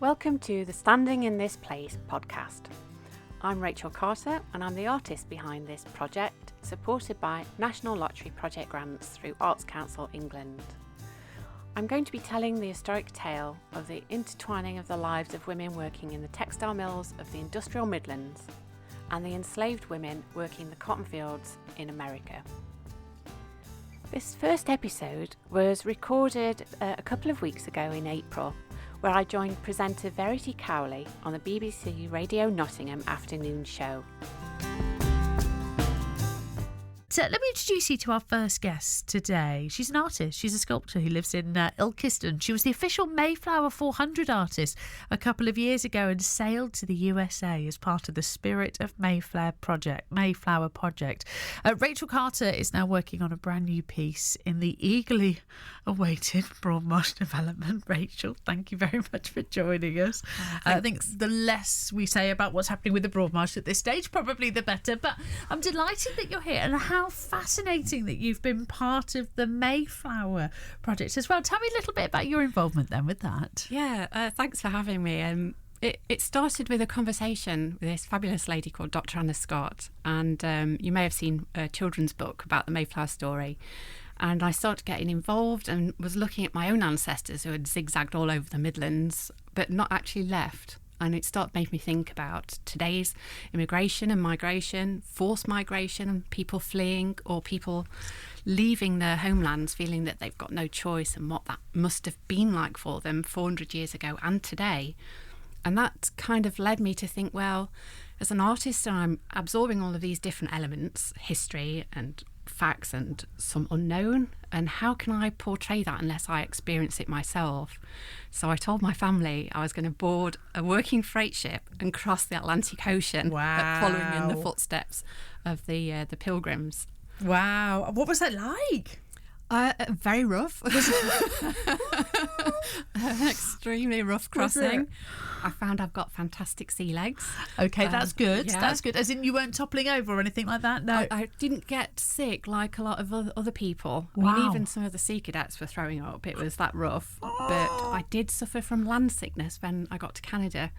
Welcome to the Standing in This Place podcast. I'm Rachel Carter and I'm the artist behind this project, supported by National Lottery project grants through Arts Council England. I'm going to be telling the historic tale of the intertwining of the lives of women working in the textile mills of the industrial Midlands and the enslaved women working the cotton fields in America. This first episode was recorded a couple of weeks ago in April, where I joined presenter Verity Cowley on the BBC Radio Nottingham afternoon show. So let me introduce you to our first guest today. She's an artist. She's a sculptor who lives in Ilkeston. She was the official Mayflower 400 artist a couple of years ago and sailed to the USA as part of the Spirit of Mayflower project. Rachel Carter is now working on a brand new piece in the eagerly awaited Broadmarsh development. Rachel, thank you very much for joining us. I think the less we say about what's happening with the Broadmarsh at this stage, probably the better. But I'm delighted that you're here, and how fascinating that you've been part of the Mayflower project as well. Tell me a little bit about your involvement then with that. Yeah, thanks for having me. It started with a conversation with this fabulous lady called Dr. Anna Scott, and you may have seen a children's book about the Mayflower story. And I started getting involved and was looking at my own ancestors who had zigzagged all over the Midlands, but not actually left. And it made me think about today's immigration and migration, forced migration, and people fleeing or people leaving their homelands feeling that they've got no choice, and what that must have been like for them 400 years ago and today. And that kind of led me to think, well, as an artist, I'm absorbing all of these different elements, history and facts and some unknown, and how can I portray that unless I experience it myself? So I told my family I was going to board a working freight ship and cross the Atlantic Ocean, following in the footsteps of the Pilgrims. Wow. What was that like? Very rough. Extremely rough crossing. I found I've got fantastic sea legs. Okay, that's good. Yeah. That's good. As in you weren't toppling over or anything like that? No. I didn't get sick like a lot of other people. Wow. I mean, even some of the sea cadets were throwing up. It was that rough. But I did suffer from land sickness when I got to Canada.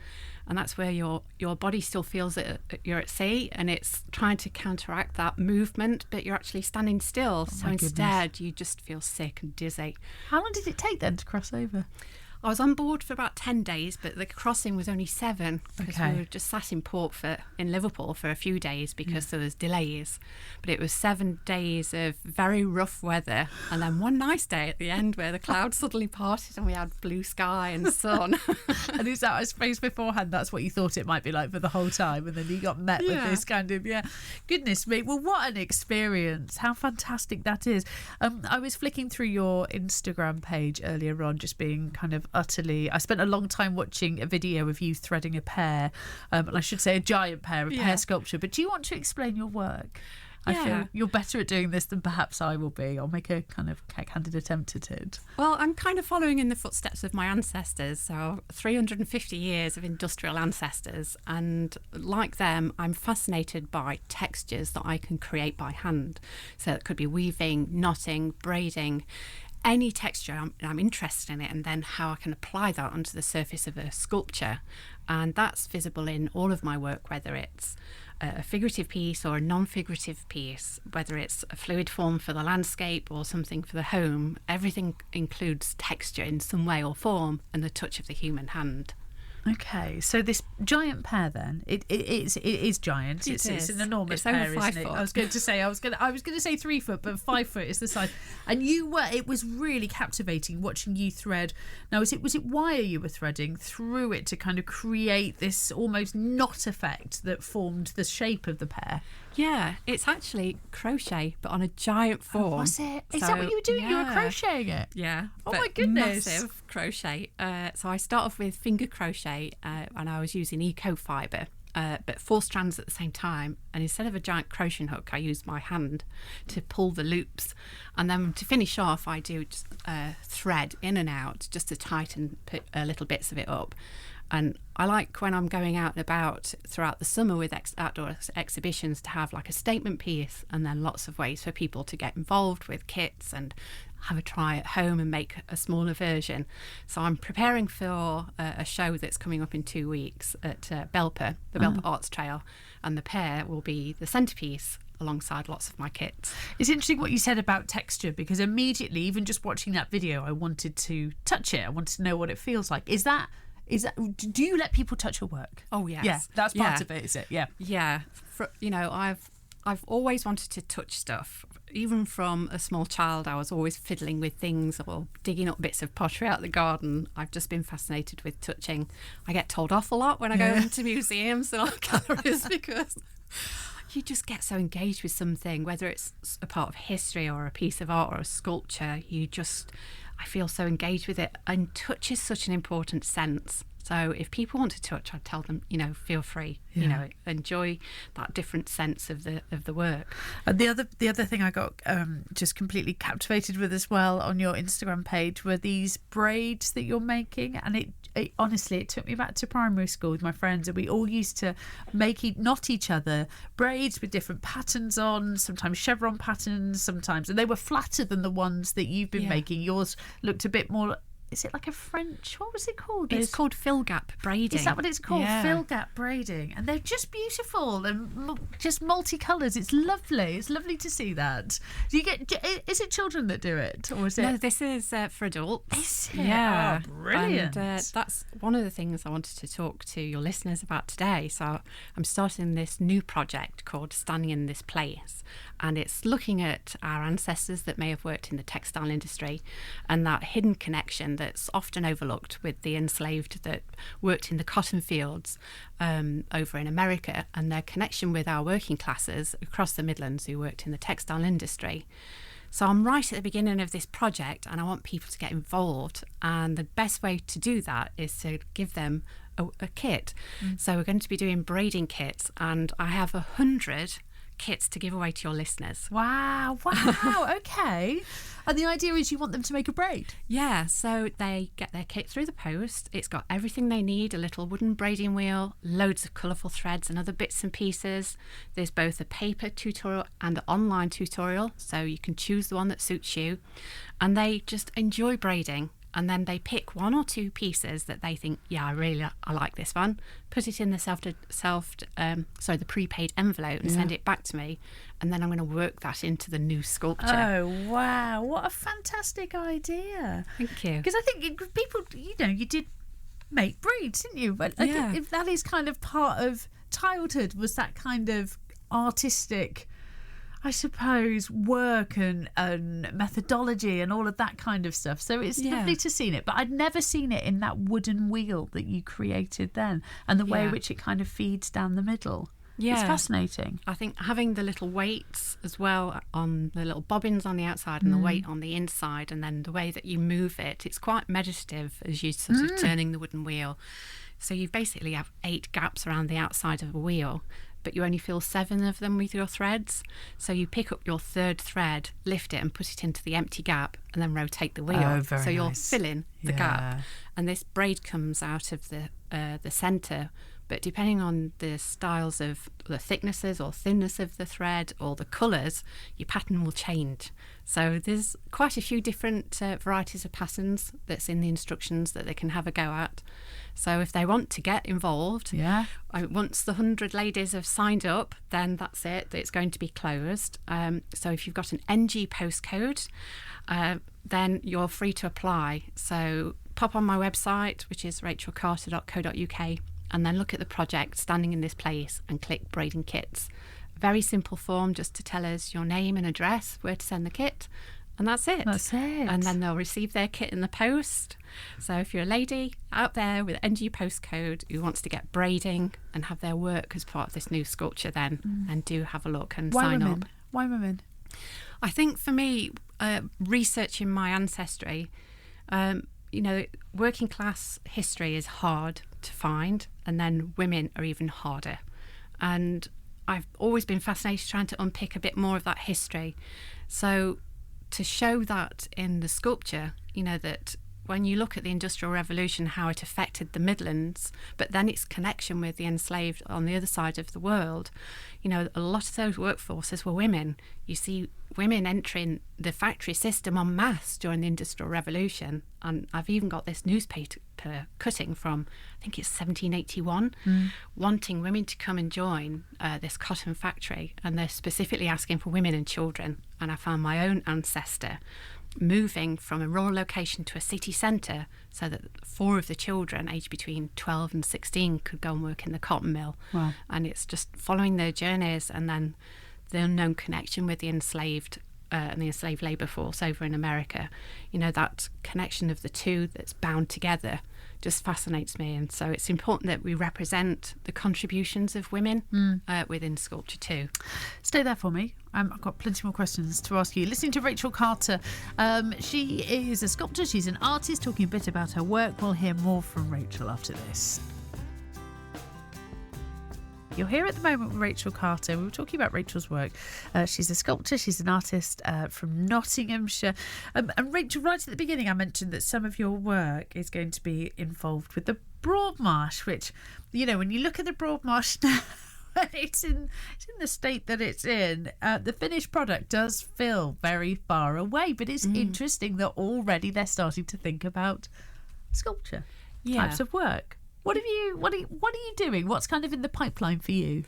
And that's where your body still feels that you're at sea, and it's trying to counteract that movement, but you're actually standing still. So instead, you just feel sick and dizzy. How long did it take then to cross over? I was on board for about 10 days, but the crossing was only 7 because we were just sat in port in Liverpool for a few days because there was delays. But it was 7 days of very rough weather, and then one nice day at the end where the clouds suddenly parted and we had blue sky and sun. And is that, I suppose, beforehand, that's what you thought it might be like for the whole time, and then you got met with this kind of, goodness me. Well, what an experience. How fantastic that is. I was flicking through your Instagram page earlier on, just being kind of I spent a long time watching a video of you threading a pear, and I should say a giant pear, pear sculpture. But do you want to explain your work? I feel you're better at doing this than perhaps I will be. I'll make a kind of candid attempt at it. Well, I'm kind of following in the footsteps of my ancestors, so 350 years of industrial ancestors, and like them, I'm fascinated by textures that I can create by hand. So it could be weaving, knotting, braiding, any texture. I'm interested in it, and then how I can apply that onto the surface of a sculpture. And that's visible in all of my work, whether it's a figurative piece or a non-figurative piece, whether it's a fluid form for the landscape or something for the home. Everything includes texture in some way or form and the touch of the human hand. Okay, so this giant pear then, it is giant. It's an enormous pear, isn't it? I was going to say 3 foot, but 5 foot is the size. And it was really captivating watching you thread. Now, was it wire you were threading through it to kind of create this almost knot effect that formed the shape of the pear? Yeah, it's actually crochet, but on a giant form. Oh, was it? Is that what you were doing? You were crocheting it? Yeah. Oh my goodness. Massive crochet. So I start off with finger crochet, and I was using eco fibre, but 4 strands at the same time. And instead of a giant crochet hook, I used my hand to pull the loops. And then to finish off, I do just thread in and out just to tighten little bits of it up. And I like when I'm going out and about throughout the summer with outdoor exhibitions to have like a statement piece, and then lots of ways for people to get involved with kits and have a try at home and make a smaller version. So I'm preparing for a show that's coming up in 2 weeks at Belper, the Belper Arts Trail, and the pear will be the centrepiece alongside lots of my kits. It's interesting what you said about texture, because immediately, even just watching that video, I wanted to touch it. I wanted to know what it feels like. Is that do you let people touch your work? Oh yes. Yeah, that's part of it, is it? Yeah. Yeah. I've always wanted to touch stuff. Even from a small child, I was always fiddling with things or digging up bits of pottery out the garden. I've just been fascinated with touching. I get told off a lot when I go into museums and art galleries because you just get so engaged with something, whether it's a part of history or a piece of art or a sculpture. I feel so engaged with it, and touch is such an important sense. So if people want to touch, I tell them, feel free, enjoy that different sense of the work. And the other thing I got just completely captivated with as well on your Instagram page were these braids that you're making, and it honestly, it took me back to primary school with my friends, and we all used to knot each other braids with different patterns on, sometimes chevron patterns, and they were flatter than the ones that you've been making. Yours looked a bit more. Is it like a French? What was it called? It's called fill gap braiding. Is that what it's called? Yeah. Fill gap braiding. And they're just beautiful and just multicolours. It's lovely. It's lovely to see that. Is it children that do it? Or is it? No, this is for adults. Is it? Yeah. Oh, brilliant. And that's one of the things I wanted to talk to your listeners about today. So I'm starting this new project called Standing in This Place. And it's looking at our ancestors that may have worked in the textile industry and that hidden connection that's often overlooked with the enslaved that worked in the cotton fields over in America, and their connection with our working classes across the Midlands who worked in the textile industry. So I'm right at the beginning of this project and I want people to get involved, and the best way to do that is to give them a kit. So we're going to be doing braiding kits, and I have 100 kits to give away to your listeners. Wow, okay. And the idea is you want them to make a braid? Yeah, so they get their kit through the post. It's got everything they need, a little wooden braiding wheel, loads of colourful threads and other bits and pieces. There's both a paper tutorial and an online tutorial, so you can choose the one that suits you. And they just enjoy braiding. And then they pick one or two pieces that they think, I like this one, put it in the the prepaid envelope and send it back to me, and then I'm going to work that into the new sculpture. Oh wow, what a fantastic idea! Thank you. Because I think people, you did make braids, didn't you? But if that is kind of part of childhood, was that kind of artistic, I suppose, work and methodology and all of that kind of stuff. So it's lovely to see it. But I'd never seen it in that wooden wheel that you created then, and the way in which it kind of feeds down the middle. Yeah. It's fascinating. I think having the little weights as well on the little bobbins on the outside and the weight on the inside, and then the way that you move it, it's quite meditative as you sort of turning the wooden wheel. So you basically have 8 gaps around the outside of a wheel, but you only fill 7 of them with your threads. So you pick up your 3rd thread, lift it and put it into the empty gap, and then rotate the wheel. Oh, very so you're nice. filling the gap. And this braid comes out of the centre, but depending on the styles of the thicknesses or thinness of the thread or the colours, your pattern will change. So there's quite a few different varieties of patterns that's in the instructions that they can have a go at. So if they want to get involved, once the 100 ladies have signed up, then that's it. It's going to be closed. So if you've got an NG postcode, then you're free to apply. So pop on my website, which is rachelcarter.co.uk, and then look at the project Standing in This Place and click Braiding Kits. Very simple form just to tell us your name and address, where to send the kit, and that's it. And then they'll receive their kit in the post. So if you're a lady out there with an NG postcode who wants to get braiding and have their work as part of this new sculpture, then do have a look and sign up. Why women? I think for me, researching my ancestry, working class history is hard to find, and then women are even harder. And I've always been fascinated trying to unpick a bit more of that history. So to show that in the sculpture, that when you look at the Industrial Revolution, how it affected the Midlands, but then its connection with the enslaved on the other side of the world, you know, a lot of those workforces were women. You see women entering the factory system en masse during the Industrial Revolution. And I've even got this newspaper cutting from, I think it's 1781, wanting women to come and join this cotton factory. And they're specifically asking for women and children. And I found my own ancestor moving from a rural location to a city centre so that 4 of the children aged between 12 and 16 could go and work in the cotton mill. Wow. And it's just following their journeys, and then the unknown connection with the enslaved and the enslaved labour force over in America. You know, that connection of the two that's bound together just fascinates me. And so it's important that we represent the contributions of women within sculpture too. Stay there for me. I've got plenty more questions to ask you. Listening to Rachel Carter. She is a sculptor. She's an artist, talking a bit about her work. We'll hear more from Rachel after this. You're here at the moment with Rachel Carter. We were talking about Rachel's work. She's a sculptor, she's an artist from Nottinghamshire. And Rachel, right at the beginning, I mentioned that some of your work is going to be involved with the Broadmarsh, which, you know, when you look at the Broadmarsh now, it's in the state that it's in, the finished product does feel very far away. But it's interesting that already they're starting to think about sculpture types of work. What are you doing? What's kind of in the pipeline for you?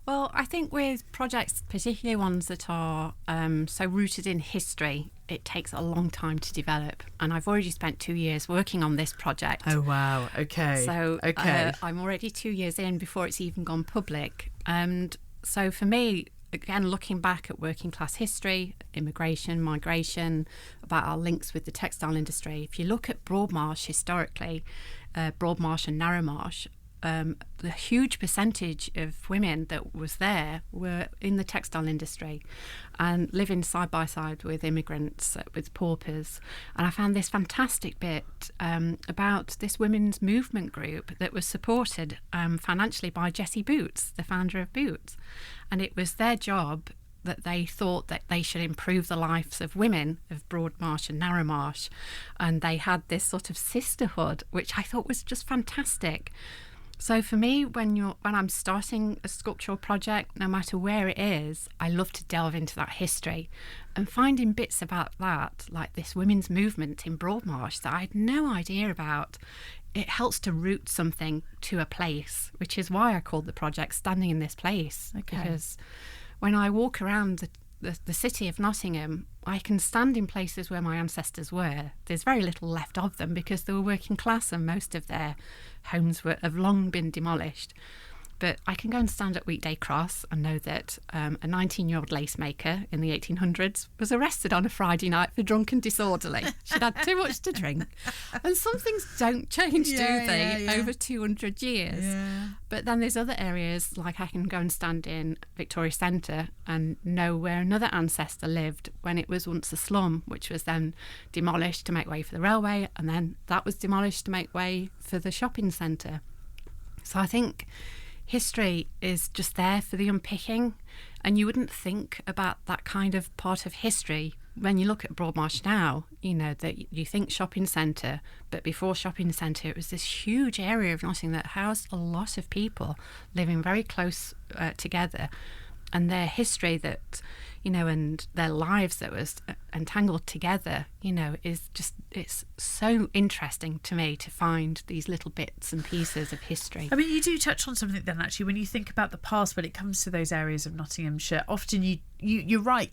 Well, I think with projects, particularly ones that are so rooted in history, it takes a long time to develop. And I've already spent 2 years working on this project. Oh, wow. Okay. So I'm already 2 years in before it's even gone public. And so for me, again, looking back at working class history, immigration, migration, about our links with the textile industry, if you look at Broadmarsh historically, Broadmarsh and Narrowmarsh, the huge percentage of women that was there were in the textile industry and living side by side with immigrants, with paupers. And I found this fantastic bit about this women's movement group that was supported financially by Jessie Boots, the founder of Boots. And it was their job that they thought that they should improve the lives of women of Broadmarsh and Narrowmarsh. And they had this sort of sisterhood, which I thought was just fantastic. So for me, when I'm starting a sculptural project, no matter where it is, I love to delve into that history and finding bits about that, like this women's movement in Broadmarsh that I had no idea about. It helps to root something to a place, which is why I called the project Standing in This Place. Okay. Because when I walk around the city of Nottingham, I can stand in places where my ancestors were. There's very little left of them because they were working class and most of their homes have long been demolished. But I can go and stand at Weekday Cross and know that a 19-year-old lace maker in the 1800s was arrested on a Friday night for drunk and disorderly. She'd had too much to drink. And some things don't change, do they, over 200 years? Yeah. But then there's other areas, like I can go and stand in Victoria Centre and know where another ancestor lived when it was once a slum, which was then demolished to make way for the railway, and then that was demolished to make way for the shopping centre. So I think history is just there for the unpicking, and you wouldn't think about that kind of part of history when you look at Broadmarsh now. You know, that you think shopping centre, but before shopping centre it was this huge area of Nottingham that housed a lot of people living very close together, and their history that, you know, and their lives that was entangled together, you know, is just, it's so interesting to me to find these little bits and pieces of history. I mean, you do touch on something then, actually, when you think about the past, when it comes to those areas of Nottinghamshire, often you're right.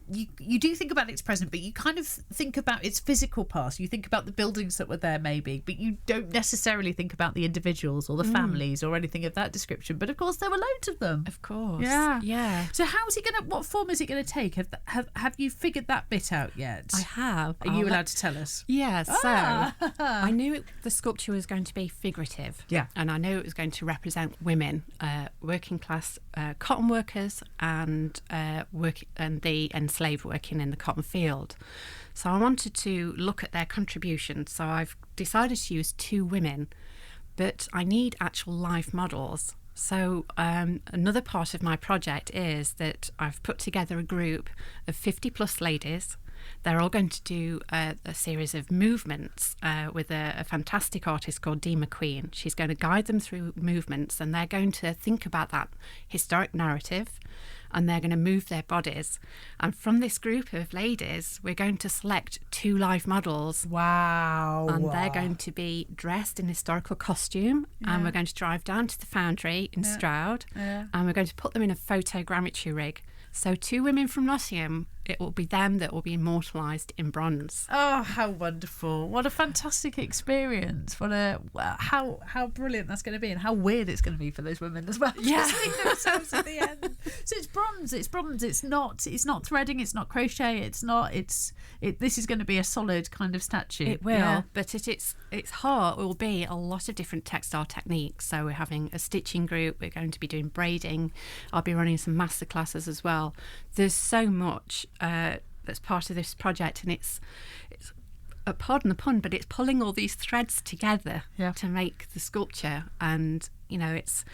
You do think about its present, but you kind of think about its physical past. You think about the buildings that were there, maybe, but you don't necessarily think about the individuals or the families or anything of that description. But of course, there were loads of them. Of course, yeah. So how's it gonna? What form is it going to take? Have you figured that bit out yet? I have. Are you allowed to tell us? Yeah. So I knew the sculpture was going to be figurative. Yeah. And I knew it was going to represent women, working class cotton workers, and the enslaved working in the cotton field. So I wanted to look at their contributions. So I've decided to use 2 women, but I need actual live models. So another part of my project is that I've put together a group of 50 plus ladies, they're all going to do a series of movements with a fantastic artist called Dee McQueen. She's going to guide them through movements, and they're going to think about that historic narrative, and they're going to move their bodies. And from this group of ladies, we're going to select 2 live models. Wow. And they're going to be dressed in historical costume, and we're going to drive down to the foundry in Stroud, and we're going to put them in a photogrammetry rig. So 2 women from Nottingham, it will be them that will be immortalised in bronze. Oh, how wonderful. What a fantastic experience. How brilliant that's going to be, and how weird it's going to be for those women as well. Yeah. To see themselves at the end. So it's bronze. It's not threading, it's not crochet, this is going to be a solid kind of statue. It will, but its heart will be a lot of different textile techniques. So we're having a stitching group, we're going to be doing braiding, I'll be running some master classes as well. There's so much that's part of this project, and it's pardon the pun, but it's pulling all these threads together to make the sculpture. And it's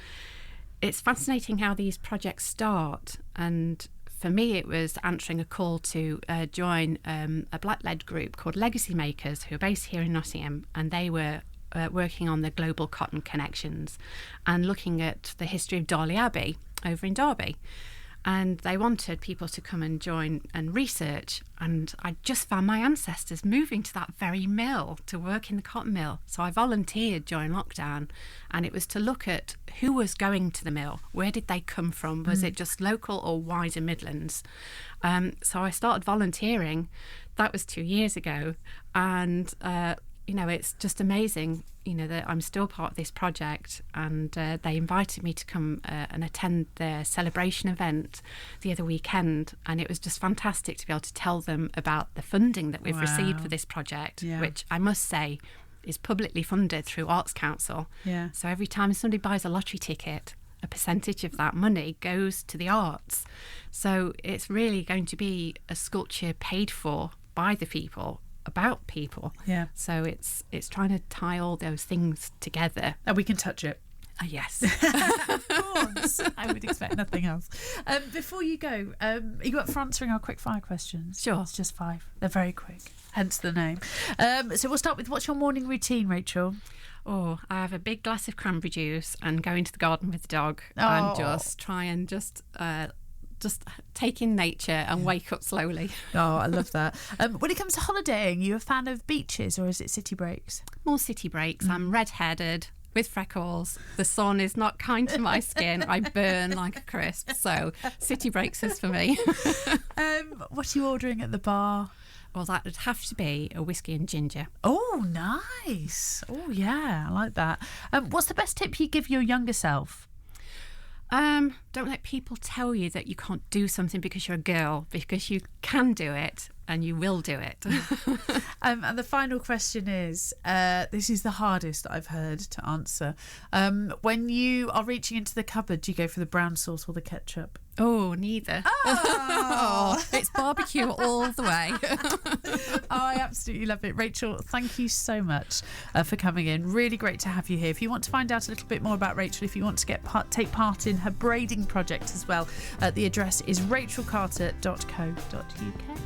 fascinating how these projects start. And for me, it was answering a call to join a black-led group called Legacy Makers, who are based here in Nottingham, and they were working on the global cotton connections and looking at the history of Darley Abbey over in Derby. And they wanted people to come and join and research. And I just found my ancestors moving to that very mill to work in the cotton mill. So I volunteered during lockdown, and it was to look at who was going to the mill. Where did they come from? Was it just local or wider Midlands? So I started volunteering. That was 2 years ago. And it's just amazing, that I'm still part of this project. And they invited me to come and attend their celebration event the other weekend. And it was just fantastic to be able to tell them about the funding that we've received for this project, which I must say is publicly funded through Arts Council. Yeah. So every time somebody buys a lottery ticket, a percentage of that money goes to the arts. So it's really going to be a sculpture paid for by the people, about people. Yeah. So it's trying to tie all those things together. And we can touch it. Yes. Of course. I would expect nothing else. Before you go, are you up for answering our quick fire questions? Sure. It's just 5. They're very quick, hence the name. So we'll start with, what's your morning routine, Rachel? Oh, I have a big glass of cranberry juice and go into the garden with the dog and just try and just take in nature and wake up slowly. Oh, I love that. When it comes to holidaying, you a fan of beaches or is it city breaks? More city breaks. I'm red-headed with freckles. The sun is not kind to my skin. I burn like a crisp. So city breaks is for me. What are you ordering at the bar? Well, that would have to be a whiskey and ginger. Oh, nice. Oh, yeah, I like that. What's the best tip you give your younger self? Don't let people tell you that you can't do something because you're a girl, because you can do it and you will do it. And the final question is, this is the hardest I've heard to answer. When you are reaching into the cupboard, do you go for the brown sauce or the ketchup? Oh, neither. Oh, it's barbecue all the way. I absolutely love it. Rachel, thank you so much for coming in. Really great to have you here. If you want to find out a little bit more about Rachel, if you want to take part in her braiding project as well, the address is rachelcarter.co.uk.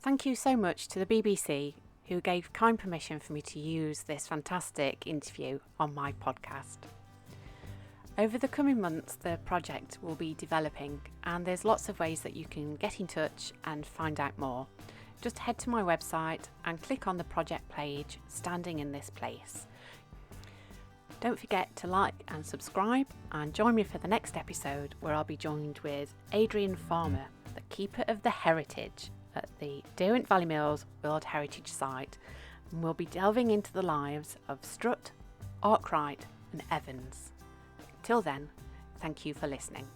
Thank you so much to the BBC, who gave kind permission for me to use this fantastic interview on my podcast. Over the coming months, the project will be developing, and there's lots of ways that you can get in touch and find out more. Just head to my website and click on the project page, Standing in This Place. Don't forget to like and subscribe, and join me for the next episode, where I'll be joined with Adrian Farmer, the keeper of the heritage at the Derwent Valley Mills World Heritage Site, and we'll be delving into the lives of Strutt, Arkwright and Evans. Till then, thank you for listening.